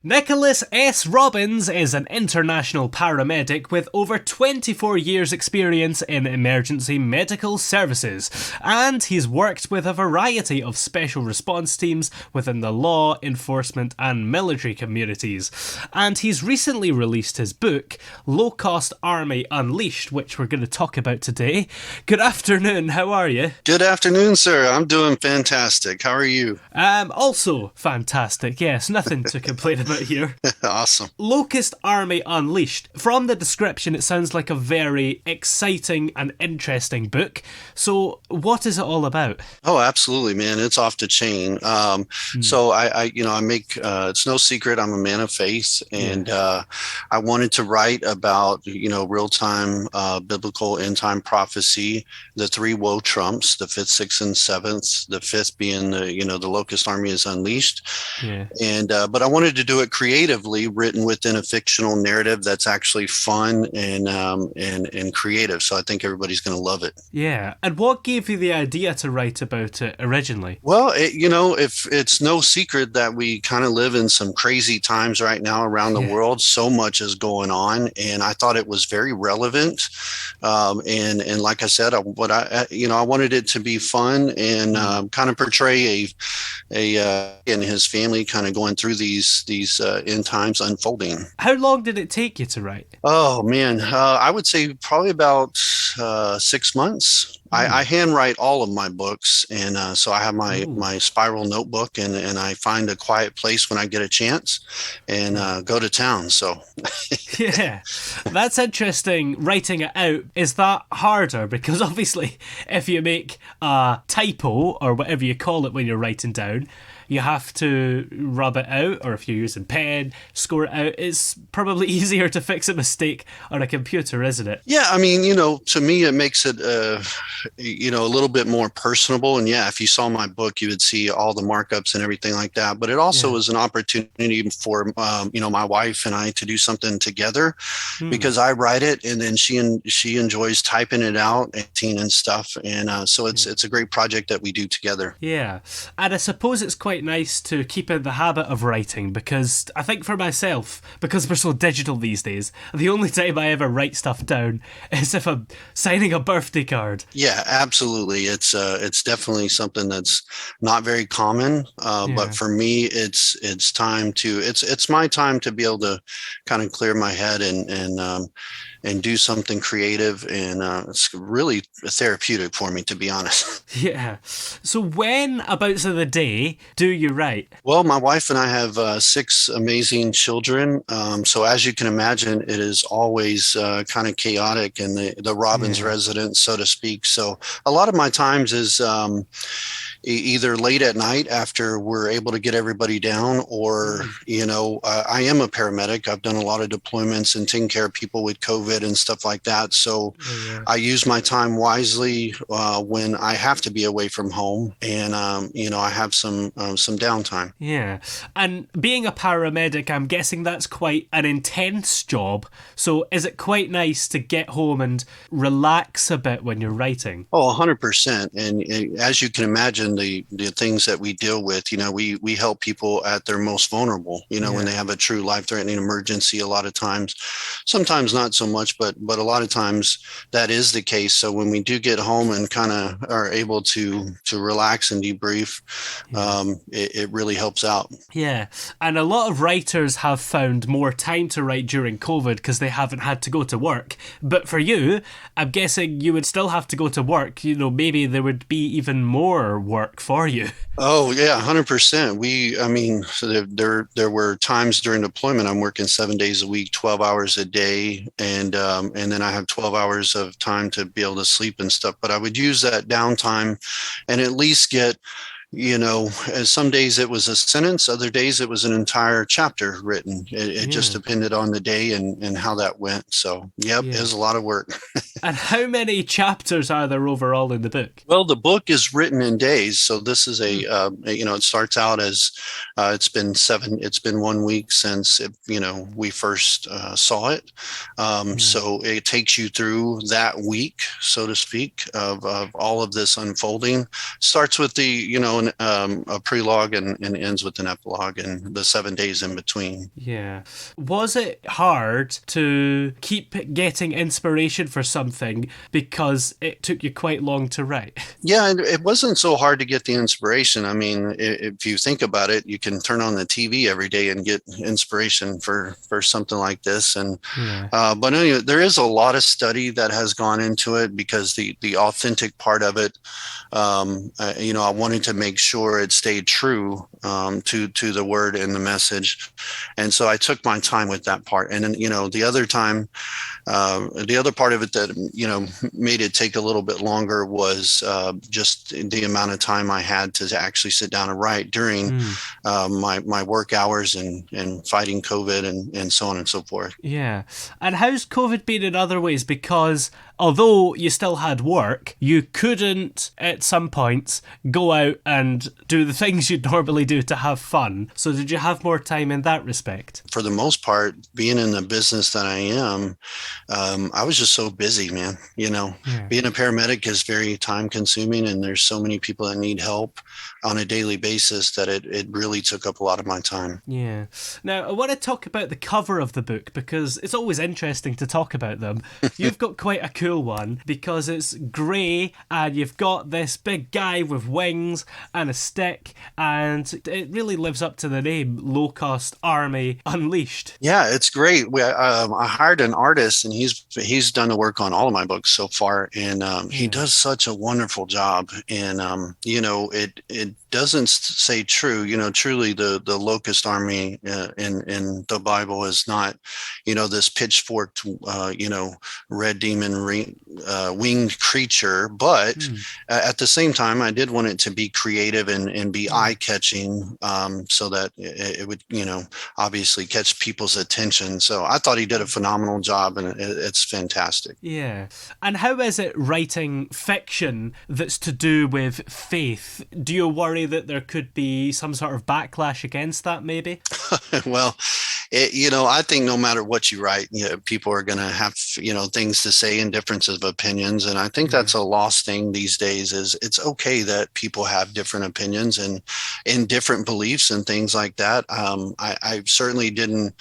Nicholas S. Robbins is an international paramedic with over 24 years' experience in emergency medical services, and he's worked with a variety of special response teams within the law enforcement and military communities. And he's recently released his book, Locust Army Unleashed, which we're going to talk about today. Good afternoon, how are you? Good afternoon, sir. I'm doing fantastic. How are you? Also fantastic, yes, nothing to complain about here. Awesome. Locust Army Unleashed. From the description, it sounds like a very exciting and interesting book. So, what is it all about? Oh, absolutely, man. It's off the chain. So I make, it's no secret, I'm a man of faith, and I wanted to write about, real-time biblical end-time prophecy, the three woe trumps, the fifth, sixth, and seventh, the fifth being the Locust Army is unleashed. Yeah. But I wanted to do it creatively, written within a fictional narrative that's actually fun and creative. So I think everybody's going to love it. Yeah. And what gave you the idea to write about it originally? Well, if it's no secret that we kind of live in some crazy times right now around the world, so much is going on, and I thought it was very relevant. And like I said, I wanted it to be fun and kind of portray a and his family kind of going through these end times unfolding. How long did it take you to write? Oh man, I would say probably about 6 months. I handwrite all of my books, and so I have my spiral notebook, and I find a quiet place when I get a chance, and go to town. So, Yeah, that's interesting. Writing it out, is that harder? Because obviously, if you make a typo or whatever you call it when you're writing down, you have to rub it out, or if you're using pen, score it out. It's probably easier to fix a mistake on a computer, isn't it? yeah, I mean, to me, it makes it, a little bit more personable. And yeah, if you saw my book, you would see all the markups and everything like that. But it also is an opportunity for, my wife and I to do something together, because I write it, and then she enjoys typing it out, and stuff. And so it's a great project that we do together. Yeah, and I suppose it's quite nice to keep in the habit of writing, because I think for myself, because we're so digital these days, the only time I ever write stuff down is if I'm signing a birthday card. Yeah, absolutely. It's definitely something that's not very common. But for me, it's time to it's my time to be able to kind of clear my head and do something creative, and it's really therapeutic for me, to be honest. Yeah. So when abouts of the day do you write? Well, my wife and I have six amazing children. So as you can imagine, it is always kind of chaotic in the Robbins residence, so to speak. So a lot of my times is either late at night after we're able to get everybody down, or I am a paramedic. I've done a lot of deployments and taken care of people with COVID and stuff like that. So I use my time wisely when I have to be away from home, and I have some downtime. Yeah. And being a paramedic, I'm guessing that's quite an intense job. So is it quite nice to get home and relax a bit when you're writing? Oh, 100%. And as you can imagine, the things that we deal with, we help people at their most vulnerable, when they have a true life-threatening emergency. A lot of times, sometimes not so much, but a lot of times that is the case. So when we do get home and kind of are able to relax and debrief, it really helps out. Yeah, and a lot of writers have found more time to write during COVID because they haven't had to go to work. But for you, I'm guessing you would still have to go to work. Maybe there would be even more work for you. Oh yeah, 100%. So there were times during deployment I'm working 7 days a week, 12 hours a day, and then I have 12 hours of time to be able to sleep and stuff. But I would use that downtime and at least get, as some days it was a sentence, other days it was an entire chapter written. It just depended on the day and how that went. So, it was a lot of work. And how many chapters are there overall in the book? Well, the book is written in days. So this is it starts out as it's been 1 week since we first saw it. So it takes you through that week, so to speak, of all of this unfolding. Starts with a prelogue and ends with an epilogue and the 7 days in between. Yeah. Was it hard to keep getting inspiration for something because it took you quite long to write? Yeah, and it wasn't so hard to get the inspiration. I mean, if you think about it, you can turn on the TV every day and get inspiration for something like this. And Yeah. but anyway, there is a lot of study that has gone into it because the authentic part of it, I wanted to make sure it stayed true to the word and the message, and so I took my time with that part. And then the other part of it that made it take a little bit longer was just the amount of time I had to actually sit down and write during my work hours and fighting COVID and so on and so forth. Yeah. And how's COVID been in other ways? Because although you still had work, you couldn't at some points go out and do the things you'd normally do to have fun. So did you have more time in that respect? For the most part, being in the business that I am, I was just so busy, man. Being a paramedic is very time consuming, and there's so many people that need help on a daily basis that it really took up a lot of my time. Yeah. Now, I want to talk about the cover of the book because it's always interesting to talk about them. You've got quite a cool one because it's grey and you've got this big guy with wings and a stick, and it really lives up to the name, Locust Army Unleashed. Yeah, it's great. I hired an artist, and he's done the work on all of my books so far, and he does such a wonderful job. And it doesn't say true. Truly, the Locust Army in the Bible is not, this pitchforked, red demon winged creature. But at the same time, I did want it to be creative and be eye catching, so that it would, obviously catch people's attention. So I thought he did a phenomenal job, and it's fantastic. Yeah. And how is it writing fiction that's to do with faith? Do you worry that there could be some sort of backlash against that, maybe? Well, I think no matter what you write, people are going to have, things to say and differences of opinions. And I think that's a lost thing these days. Is it's okay that people have different opinions and different beliefs and things like that. I certainly didn't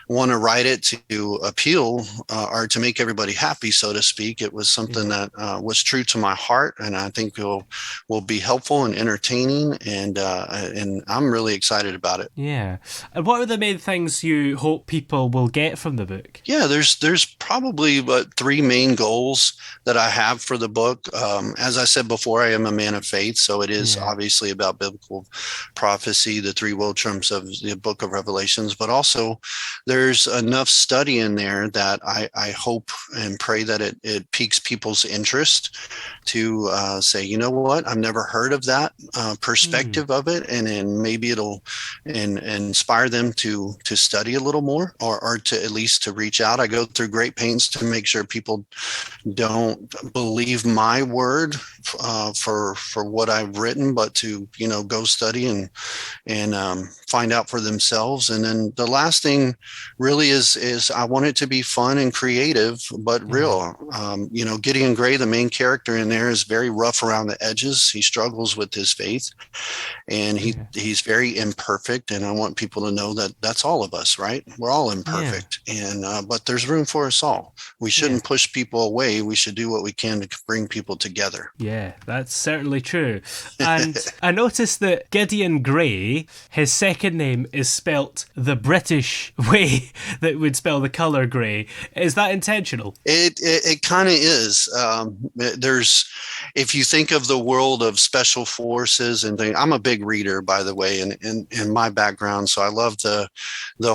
want to write it to appeal or to make everybody happy, so to speak. It was something that was true to my heart, and I think will be helpful and entertaining. And I'm really excited about it. Yeah. And what are the main things you hope people will get from the book? Yeah, there's probably three main goals that I have for the book. As I said before, I am a man of faith, so it is obviously about biblical prophecy, the three woe trumps of the book of Revelations, but also there's enough study in there that I hope and pray that it piques people's interest to say, you know what, I've never heard of that perspective of it, and maybe it'll inspire them to study a little more, or to at least to reach out. I go through great pains to make sure people don't believe my word for what I've written, but to go study and find out for themselves. And then the last thing really is I want it to be fun and creative, but real. Gideon Gray, the main character in there, is very rough around the edges. He struggles with his faith, and he's very imperfect. And I want people to know that that's all of us, right? We're all imperfect, and but there's room for us all. We shouldn't push people away. We should do what we can to bring people together. Yeah, that's certainly true. And I noticed that Gideon Gray, his second name is spelt the British way that would spell the color grey. Is that intentional? It kind of is. If you think of the world of special forces and things, I'm a big reader, by the way, and in my background, so I love the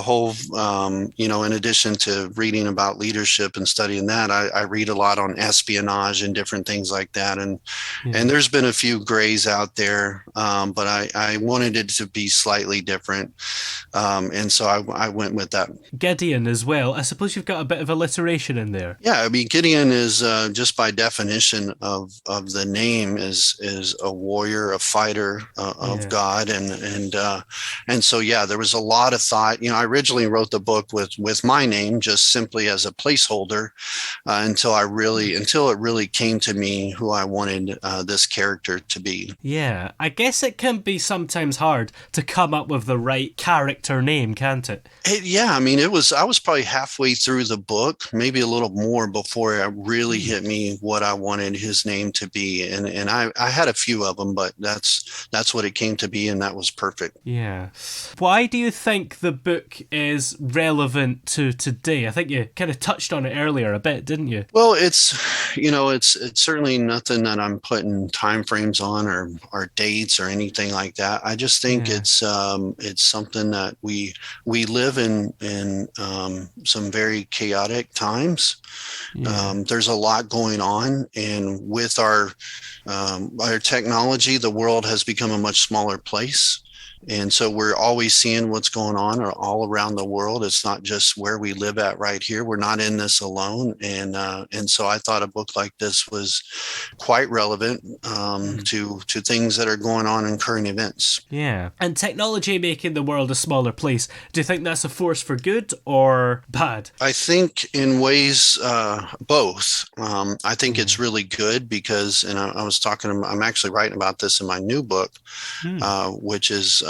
whole, in addition to reading about leadership and studying that, I read a lot on espionage and different things like that. And there's been a few grays out there, but I wanted it to be slightly different. different. And so I went with that. Gideon as well. I suppose you've got a bit of alliteration in there. Yeah, I mean, Gideon is just by definition of the name is a warrior, a fighter of God, and so yeah, there was a lot of thought. I originally wrote the book with my name just simply as a placeholder until it really came to me who I wanted this character to be. Yeah, I guess it can be sometimes hard to come up with the right character name, can't it? Yeah, I mean, I was probably halfway through the book, maybe a little more before it really hit me what I wanted his name to be. And I had a few of them, but that's what it came to be, and that was perfect. Yeah. Why do you think the book is relevant to today? I think you kind of touched on it earlier a bit, didn't you? Well, it's certainly nothing that I'm putting time frames on or dates or anything like that. I just think it's something that we live in some very chaotic times. There's a lot going on, and with our technology, the world has become a much smaller place. And so we're always seeing what's going on all around the world. It's not just where we live at right here. We're not in this alone. And so I thought a book like this was quite relevant to things that are going on in current events. Yeah. And technology making the world a smaller place, do you think that's a force for good or bad? I think in ways both. I think it's really good because, and I'm actually writing about this in my new book, which is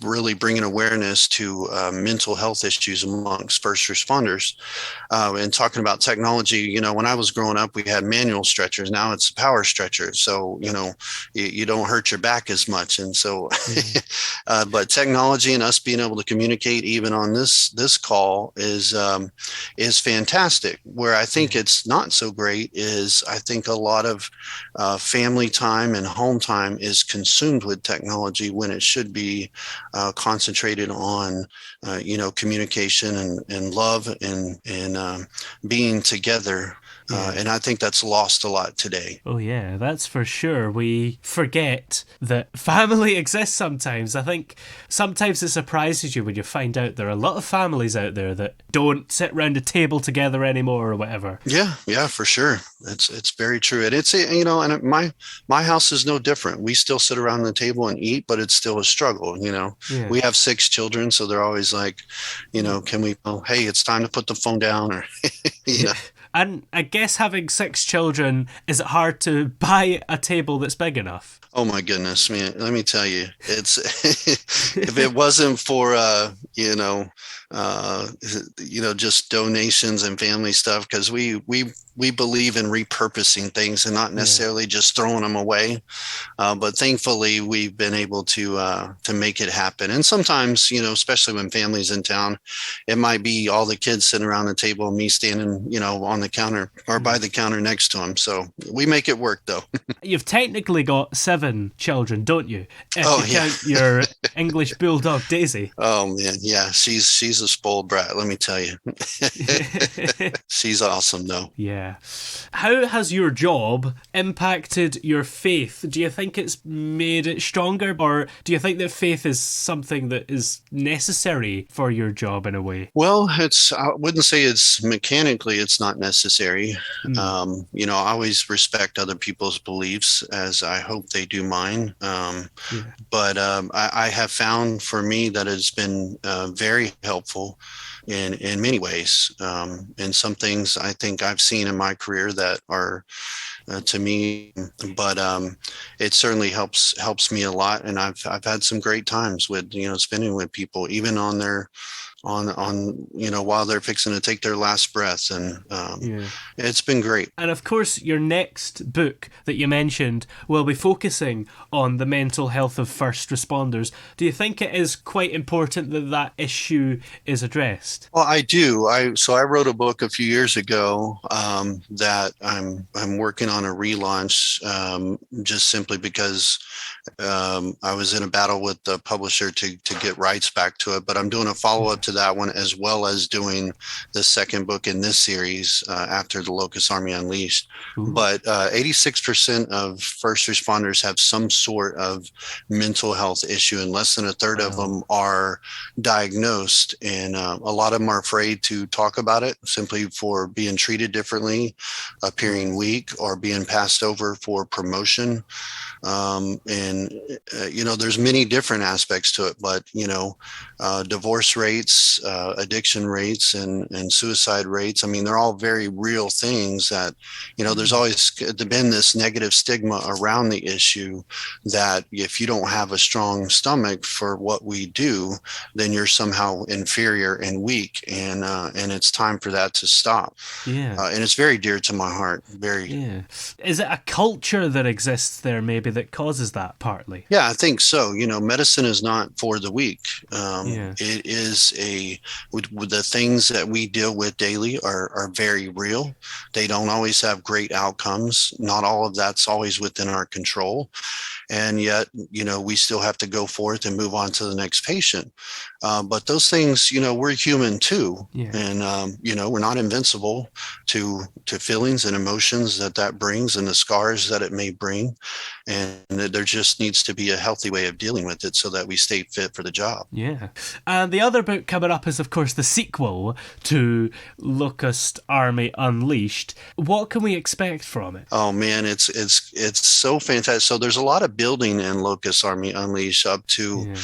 really bringing awareness to mental health issues amongst first responders, and talking about technology. When I was growing up, we had manual stretchers. Now it's power stretchers. So, you don't hurt your back as much. And so, but technology and us being able to communicate even on this call is fantastic. Where I think it's not so great is I think a lot of family time and home time is consumed with technology when it should be concentrated on, communication and love and being together. And I think that's lost a lot today. Oh yeah, that's for sure. We forget that family exists sometimes. I think sometimes it surprises you when you find out there are a lot of families out there that don't sit around a table together anymore or whatever. Yeah, for sure. It's very true. And and my house is no different. We still sit around the table and eat, but it's still a struggle. We have 6 children, so they're always like, can we? Oh, hey, it's time to put the phone down, or And I guess having 6 children, is it hard to buy a table that's big enough? Oh my goodness, man! Let me tell you, it's if it wasn't for just donations and family stuff, because we believe in repurposing things and not necessarily just throwing them away. But thankfully, we've been able to make it happen. And sometimes, especially when family's in town, it might be all the kids sitting around the table and me standing, on the counter or by the counter next to them. So we make it work, though. You've technically got 7 children, don't you? If you count your English bulldog Daisy. Oh man, yeah, she's a spoiled brat. Let me tell you, she's awesome, though. Yeah. How has your job impacted your faith? Do you think it's made it stronger, or do you think that faith is something that is necessary for your job in a way? Well, I wouldn't say mechanically it's not necessary. I always respect other people's beliefs, as I hope they do mine. But I have found for me that it's been very helpful in many ways. And some things I think I've seen in my career that are to me, but it certainly helps me a lot. And I've had some great times with, spending with people, even on their while they're fixing to take their last breath, and it's been great. And of course, your next book that you mentioned will be focusing on the mental health of first responders. Do you think it is quite important that issue is addressed? Well, I do. So I wrote a book a few years ago that I'm working on a relaunch, just simply because I was in a battle with the publisher to get rights back to it. But I'm doing a follow-up to to that one, as well as doing the second book in this series after the Locust Army Unleashed. Ooh. But 86% of first responders have some sort of mental health issue, and less than a third of them are diagnosed. And a lot of them are afraid to talk about it simply for being treated differently, appearing weak, or being passed over for promotion. There's many different aspects to it, but divorce rates, addiction rates, and suicide rates. I mean, they're all very real things that, there's always been this negative stigma around the issue that if you don't have a strong stomach for what we do, then you're somehow inferior and weak. And it's time for that to stop. Yeah. And it's very dear to my heart. Very. Yeah. Is it a culture that exists there maybe that causes that partly? Yeah, I think so. Medicine is not for the weak. Yeah. It is with the things that we deal with daily are very real. They don't always have great outcomes. Not all of that's always within our control. And yet, we still have to go forth and move on to the next patient. But those things, we're human too. Yeah. And, we're not invincible to feelings and emotions that brings and the scars that it may bring. And there just needs to be a healthy way of dealing with it so that we stay fit for the job. Yeah. And the other book coming up is, of course, the sequel to Locust Army Unleashed. What can we expect from it? Oh, man, it's so fantastic. So there's a lot of building in Locust Army Unleashed up to,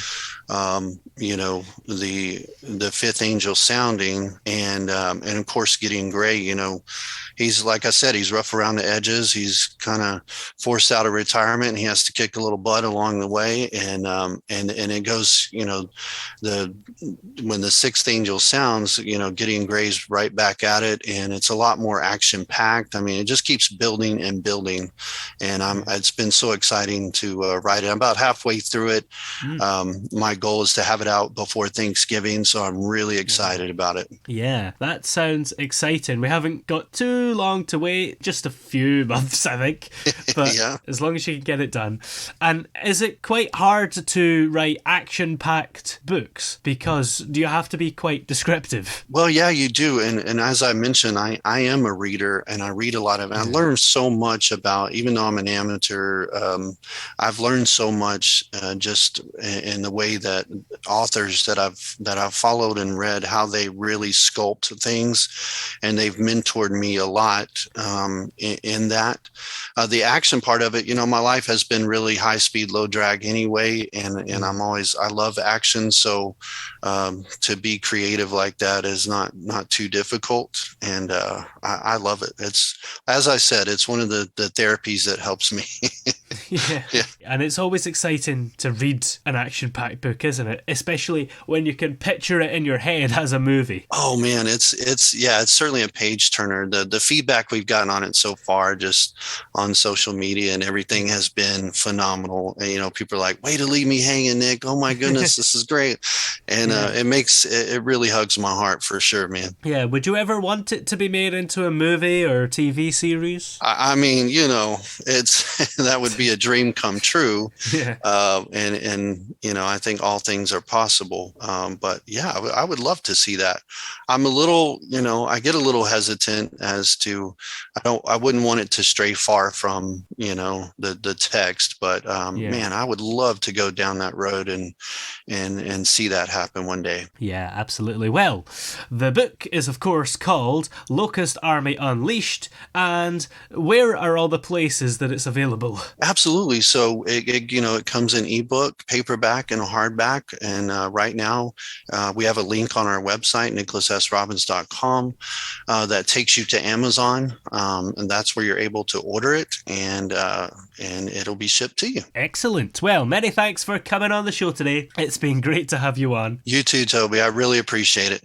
the fifth angel sounding and of course, Gideon Gray, he's, like I said, he's rough around the edges. He's kind of forced out of retirement, and he has to kick a little butt along the way. And it goes, when the sixth angel sounds, Gideon Gray's right back at it, and it's a lot more action packed. I mean, it just keeps building and building, and it's been so exciting to write it. I'm about halfway through it. My goal is to have it out before Thanksgiving, so I'm really excited about it. Yeah, that sounds exciting. We haven't got too long to wait, just a few months, I think, but as long as you can get it done. And is it quite hard to write action-packed books? Because do you have to be quite descriptive? Well, yeah, you do. And as I mentioned, I am a reader, and I read a lot of it. I learned so much about, even though I'm an amateur, I've learned so much just in the way that authors that I've followed and read, how they really sculpt things, and they've mentored me a lot in that. The action part of it, my life has been really high speed, low drag anyway, and I love action, so to be creative like that is not too difficult, and I love it. It's, as I said, it's one of the therapies that helps me. Yeah. And it's always exciting to read an action-packed book, isn't it? Especially when you can picture it in your head as a movie. Oh man, it's certainly a page turner. The feedback we've gotten on it so far, just on social media and everything, has been phenomenal. And, people are like, "Way to leave me hanging, Nick. Oh my goodness, this is great." And it really hugs my heart for sure, man. Yeah. Would you ever want it to be made into a movie or TV series? I mean, it's that would be a dream come true. Yeah. And I think all things are possible. But yeah, I would love to see that. I'm a little, I get a little hesitant as to, I wouldn't want it to stray far from, the text, but man, I would love to go down that road and see that happen one day. Yeah, absolutely. Well, the book is, of course, called Locust Army Unleashed, and where are all the places that it's available? Absolutely. So it comes in ebook, paperback, and a hardback. And right now we have a link on our website, nicholas.robbins.com, that takes you to Amazon, and that's where you're able to order it, and it'll be shipped to you. Excellent. Well, many thanks for coming on the show today. It's been great to have you on. You too, Toby. I really appreciate it.